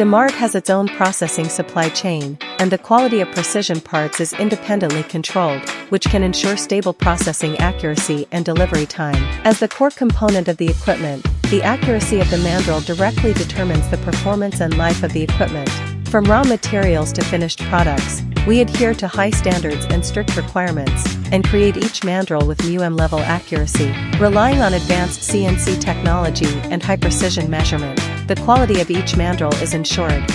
DMT has its own processing supply chain, and the quality of precision parts is independently controlled, which can ensure stable processing accuracy and delivery time. As the core component of the equipment, the accuracy of the mandrel directly determines the performance and life of the equipment. From raw materials to finished products, we adhere to high standards and strict requirements, and create each mandrel with level accuracy. Relying on advanced CNC technology and high-precision measurement, the quality of each mandrel is ensured.